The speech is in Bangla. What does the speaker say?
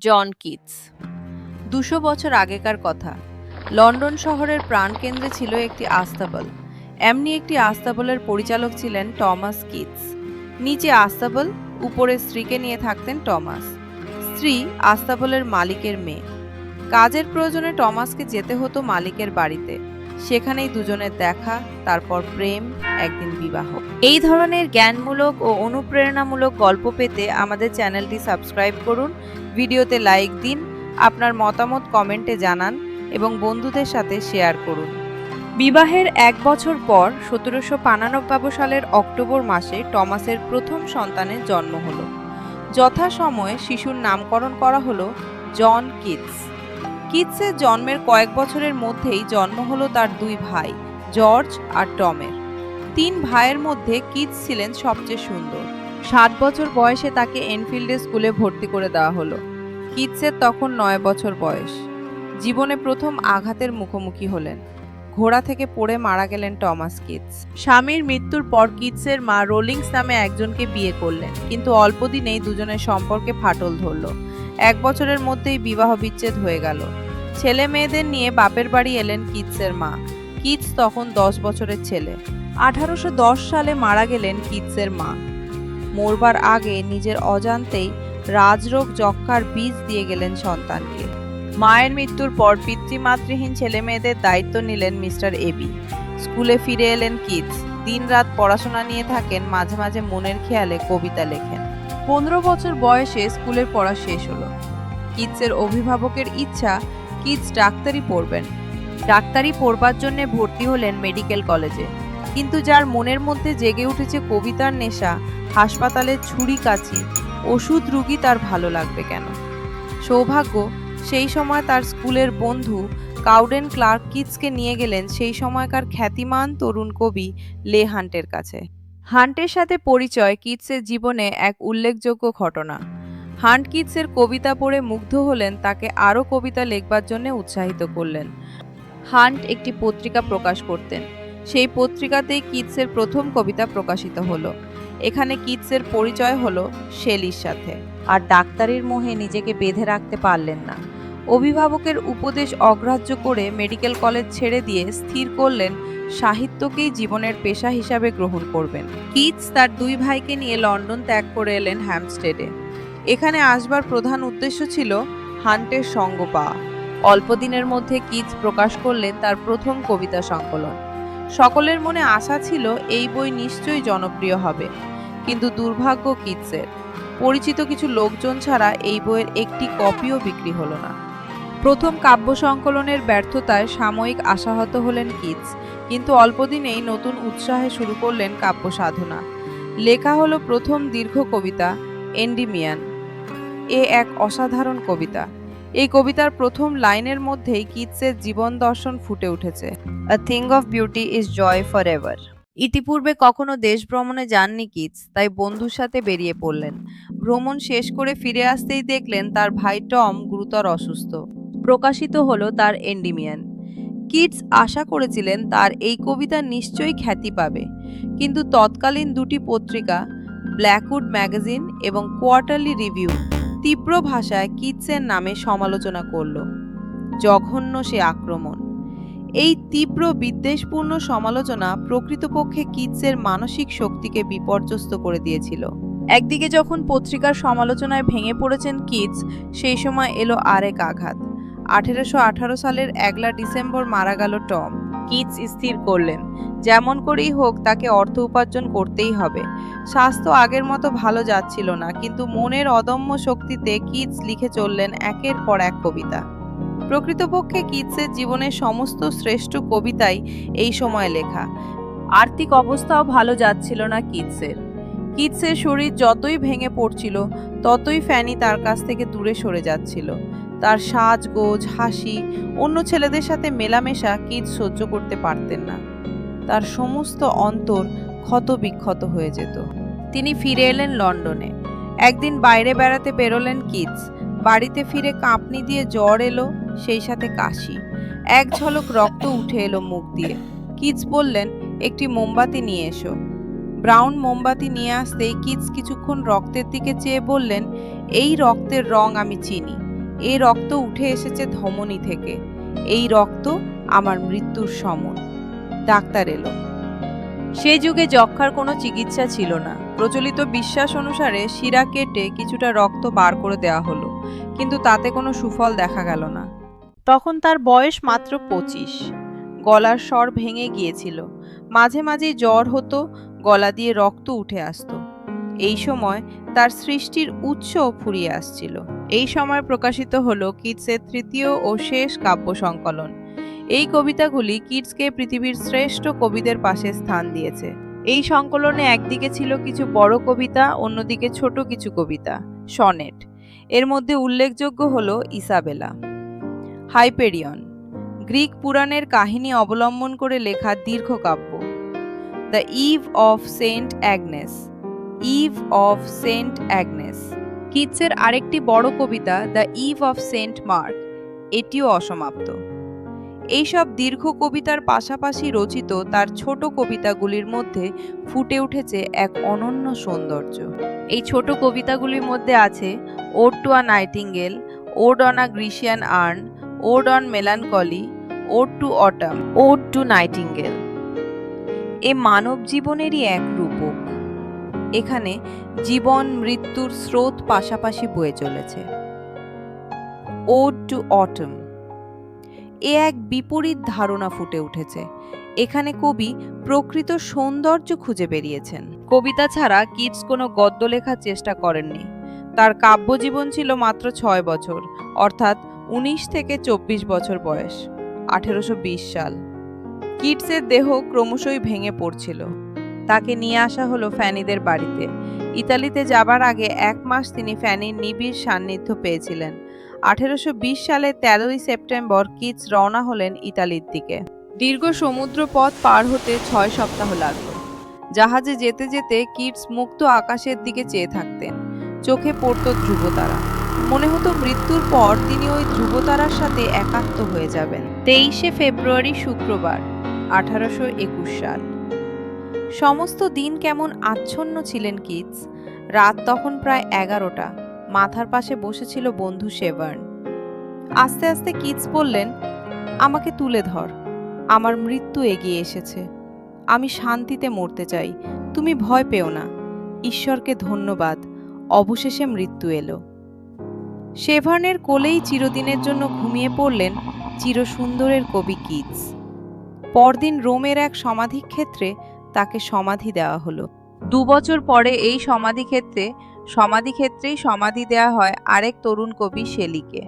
জন কিটস 200 বছর আগেকার কথা। লন্ডন শহরের প্রাণকেন্দ্রে ছিল একটি আস্তাবল। এমনি একটি আস্তাবলের পরিচালক ছিলেন টমাস কিটস। নিচে আস্তাবল, উপরে স্ত্রীকে নিয়ে থাকতেন টমাস। স্ত্রী আস্তাবলের মালিকের মেয়ে। কাজের প্রয়োজনে টমাসকে যেতে হতো মালিকের বাড়িতে। সেখানেই দুজনের দেখা, তারপর প্রেম, একদিন বিবাহ। এই ধরনের জ্ঞানমূলক ও অনুপ্রেরণামূলক গল্প পেতে আমাদের চ্যানেলটি সাবস্ক্রাইব করুন, ভিডিওতে লাইক দিন, আপনার মতামত কমেন্টে জানান এবং বন্ধুদের সাথে শেয়ার করুন। বিবাহের 1 বছর পর 1792 সালের অক্টোবর মাসে টমাসের প্রথম সন্তানের জন্ম হলো। যথাসময়ে শিশুর নামকরণ করা হলো জন কিটস। কিটসের জন্মের কয়েক বছরের মধ্যেই জন্ম হলো তার 2 ভাই, জর্জ আর টমের। 3 ভাইয়ের মধ্যে কিটস ছিলেন সবচেয়ে সুন্দর। 7 বছর বয়সে তাকে এনফিল্ডে স্কুলে ভর্তি করে দেওয়া হলো। কিটসের তখন 9 বছর বয়স। জীবনে প্রথম আঘাতের মুখোমুখি হলেন। ঘোড়া থেকে পড়ে মারা গেলেন টমাস কিটস। স্বামীর মৃত্যুর পর কিটসের মা রোলিংস নামে একজনকে বিয়ে করলেন, কিন্তু অল্প দিনেই দুজনের সম্পর্কে ফাটল ধরল। 1 বছরের মধ্যেই বিবাহ বিচ্ছেদ হয়ে গেল। ছেলে মেয়েদের নিয়ে বাপের বাড়ি এলেন কিটসের মা। কিটস তখন 10 বছরের ছেলে। 1810 সালে মারা গেলেন কিটসের মা। মরবার আগে নিজের অজান্তেই রাজরোগ যক্ষ্মার বীজ দিয়ে গেলেন সন্তানকে। মায়ের মৃত্যুর পর পিতৃমাতৃহীন ছেলে মেয়েদের দায়িত্ব নিলেন মিস্টার এবি। স্কুলে ফিরে এলেন কিটস। দিনরাত পড়াশোনা নিয়ে থাকেন, মাঝে মাঝে মনের খেয়ালে কবিতা লেখেন। 15 বছর বয়সে স্কুলের পড়া শেষ হলো। কিটসের অভিভাবকের ইচ্ছা কিটস ডাক্তারি পড়বেন। ডাক্তারি পড়বার জন্য ভর্তি হলেন মেডিকেল কলেজে। কিন্তু যার মনের মধ্যে জেগে উঠেছে কবিতার নেশা, হাসপাতালের ছুরি কাচি, ওষুধ রুগী তার ভালো লাগবে কেন? সৌভাগ্য, সেই সময় তার স্কুলের বন্ধু কাউডেন ক্লার্ক কিটসকে নিয়ে গেলেন সেই সময়কার খ্যাতিমান তরুণ কবি লে হান্টের কাছে। হান্টের সাথে পরিচয় কিটসের জীবনে এক উল্লেখযোগ্য ঘটনা। হান্ট কিটসের কবিতা পড়ে মুগ্ধ হলেন, তাকে আরও কবিতা লেখবার জন্য উৎসাহিত করলেন। হান্ট একটি পত্রিকা প্রকাশ করতেন। সেই পত্রিকাতেই কিটসের প্রথম কবিতা প্রকাশিত হলো। এখানে কিটসের পরিচয় হলো শেলির সাথে। আর ডাক্তারির মোহে নিজেকে বেঁধে রাখতে পারলেন না। অভিভাবকের উপদেশ অগ্রাহ্য করে মেডিকেল কলেজ ছেড়ে দিয়ে স্থির করলেন সাহিত্যকেই জীবনের পেশা হিসাবে গ্রহণ করবেন। কিটস তার 2 ভাইকে নিয়ে লন্ডন ত্যাগ করে এলেন হ্যাম্পস্টেডে। এখানে আসবার প্রধান উদ্দেশ্য ছিল হান্টের সঙ্গ পাওয়া। অল্প দিনের মধ্যে কিটস প্রকাশ করলেন তার প্রথম কবিতা সংকলন। সকলের মনে আশা ছিল এই বই নিশ্চয়ই জনপ্রিয় হবে, কিন্তু দুর্ভাগ্য কিটসের, পরিচিত কিছু লোকজন ছাড়া এই বইয়ের একটি কপিও বিক্রি হলো না। প্রথম কাব্য সংকলনের ব্যর্থতায় সাময়িক আশাহত হলেন কিটস, কিন্তু অল্পদিনেই নতুন উৎসাহে শুরু করলেন কাব্য সাধনা। লেখা হলো প্রথম দীর্ঘ কবিতা এন্ডিমিয়ান। এক অসাধারণ কবিতা। এই কবিতার প্রথম লাইনের মধ্যেই কিটসের জীবন দর্শন ফুটে উঠেছে। A thing of beauty is joy for ever. ইতিপূর্বে কখনো দেশ ভ্রমণে যাননি কিটস, তাই বন্ধুর সাথে বেরিয়ে পড়লেন। ভ্রমণ শেষ করে ফিরে আসতেই দেখলেন তার ভাই টম গুরুতর অসুস্থ। প্রকাশিত হলো তার এন্ডিমিয়ান। কিটস আশা করেছিলেন তার এই কবিতা নিশ্চয়ই খ্যাতি পাবে, কিন্তু তৎকালীন 2টি পত্রিকা, ব্ল্যাকউড ম্যাগাজিন এবং কোয়ার্টারলি রিভিউ, তীব্র ভাষায় কিটসের নামে সমালোচনা করল। জঘন্য সে আক্রমণ। এই তীব্র বিদ্বেষপূর্ণ সমালোচনা প্রকৃতপক্ষে কিটসের মানসিক শক্তিকে বিপর্যস্ত করে দিয়েছিল। একদিকে যখন পত্রিকার সমালোচনায় ভেঙে পড়েছেন কিটস, সেই সময় এলো আরেক আঘাত। 1818 সালের 1 ডিসেম্বর মারা গেল টম। কিটস স্থির করলেন, যেমন করেই হোক তাকে অর্থ উপার্জন করতেই হবে। স্বাস্থ্য আগের মতো ভালো যাচ্ছিল না, কিন্তু মনের অদম্য শক্তিতে কিটস লিখে চললেন একের পর এক কবিতা। প্রকৃতপক্ষে কিটসের জীবনের সমস্ত শ্রেষ্ঠ কবিতাই এই সময় লেখা। আর্থিক অবস্থাও ভালো যাচ্ছিল না কিটসের। কিটসের শরীর যতই ভেঙে পড়ছিল, ততই ফ্যানি তার কাছ থেকে দূরে সরে যাচ্ছিল। তার সাজগোজ, হাসি, অন্য ছেলেদের সাথে মেলামেশা কিটস সহ্য করতে পারতেন না। তার সমস্ত অন্তর ক্ষত বিক্ষত হয়ে যেত। তিনি ফিরে এলেন লন্ডনে। একদিন বাইরে বেড়াতে বেরোলেন কিটস। বাড়িতে ফিরে কাঁপনি দিয়ে জ্বর এলো, সেই সাথে কাশি। এক ঝলক রক্ত উঠে এলো মুখ দিয়ে। কিটস বললেন, একটি মোমবাতি নিয়ে এসো। ব্রাউন মোমবাতি নিয়ে আসতেই কিটস কিছুক্ষণ রক্তের দিকে চেয়ে বললেন, এই রক্তের রং আমি চিনি। এই রক্ত উঠে এসেছে ধমনী থেকে। এই রক্ত আমার মৃত্যুর সমন। ডাক্তার এলো। সে যুগে যক্ষ্মার কোনো চিকিৎসা ছিল না। প্রচলিত বিশ্বাস অনুসারে শিরা কেটে কিছুটা রক্ত বার করে দেওয়া হলো, কিন্তু তাতে কোনো সুফল দেখা গেল না। তখন তার বয়স মাত্র 25। গলার স্বর ভেঙে গিয়েছিল, মাঝে মাঝেই জ্বর হতো, গলা দিয়ে রক্ত উঠে আসতো। এই সময় তার সৃষ্টির উৎস ফুরিয়ে আসছিল। এই সময় প্রকাশিত হলো কিটসের তৃতীয় ও শেষ কাব্য সংকলন। এই কবিতাগুলি কিটসকে পৃথিবীর শ্রেষ্ঠ কবিদের পাশে স্থান দিয়েছে। এই সংকলনে একদিকে ছিল কিছু বড় কবিতা, অন্যদিকে ছোট কিছু কবিতা, সনেট। এর মধ্যে উল্লেখযোগ্য হলো ইসাবেলা। হাইপেরিয়ন, গ্রিক পুরাণের কাহিনী অবলম্বন করে লেখা দীর্ঘ কাব্য। The Eve of Saint Agnes, Eve of Saint Agnes. কিটসের আরেকটি বড় কবিতা the Eve of Saint Mark, এটিও অসমাপ্ত। এইসব দীর্ঘ কবিতার পাশাপাশি রচিত তার ছোট কবিতাগুলির মধ্যে ফুটে উঠেছে এক অনন্য সৌন্দর্য। এই ছোট কবিতাগুলির মধ্যে আছে ode to a nightingale, ode on a Grecian urn, ode on melancholy, ode to autumn, ode to nightingale. এ মানব জীবনেরই এক রূপক। এখানে জীবন মৃত্যুর স্রোত পাশাপাশি বয়ে চলেছে। ওড টু অটম, এ এক বিপরীত ধারণা ফুটে উঠেছে। এখানে কবি প্রকৃত সৌন্দর্য খুঁজে বেরিয়েছেন। কবিতা ছাড়া কিটস কোনো গদ্য লেখার চেষ্টা করেননি। তার কাব্যজীবন ছিল মাত্র 6 বছর, অর্থাৎ 19 থেকে 24 বছর বয়স। 1820 সাল। কিটসের দেহ ক্রমশই ভেঙে পড়ছিল। তাকে নিয়ে আসা হলো ফ্যানিদের বাড়িতে। ইতালিতে যাবার আগে 1 মাস তিনি ফ্যানির নিবিড় সান্নিধ্য পেয়েছিলেন। 1820 সালের 13ই সেপ্টেম্বর কিটস রওনা হলেন ইতালির দিকে। দীর্ঘ সমুদ্র পথ পার হতে 6 সপ্তাহ লাগলো। জাহাজে যেতে যেতে কিটস মুক্ত আকাশের দিকে চেয়ে থাকতেন। চোখে পড়ত ধ্রুবতারা। মনে হতো মৃত্যুর পর তিনি ওই ধ্রুবতারার সাথে একাত্ম হয়ে যাবেন। 23শে ফেব্রুয়ারি শুক্রবার, 1821 সাল। সমস্ত দিন কেমন আচ্ছন্ন ছিলেন কিটস। রাত তখন প্রায় 11টা। মাথার পাশে বসেছিল বন্ধু শেভার্ন। আস্তে আস্তে কিটস বললেন, আমাকে তুলে ধর, আমার মৃত্যু এগিয়ে এসেছে। আমি শান্তিতে মরতে চাই, তুমি ভয় পেও না। ঈশ্বরকে ধন্যবাদ, অবশেষে মৃত্যু এলো। শেভার্নের কোলেই চিরদিনের জন্য ঘুমিয়ে পড়লেন চিরসুন্দরের কবি কিটস। পরদিন রোমের এক সমাধিক্ষেত্রে তাকে সমাধি দেওয়া হলো। 2 বছর পরে এই সমাধিক্ষেত্রেই সমাধি দেওয়া হয় আরেক তরুণ কবি শেলিকে।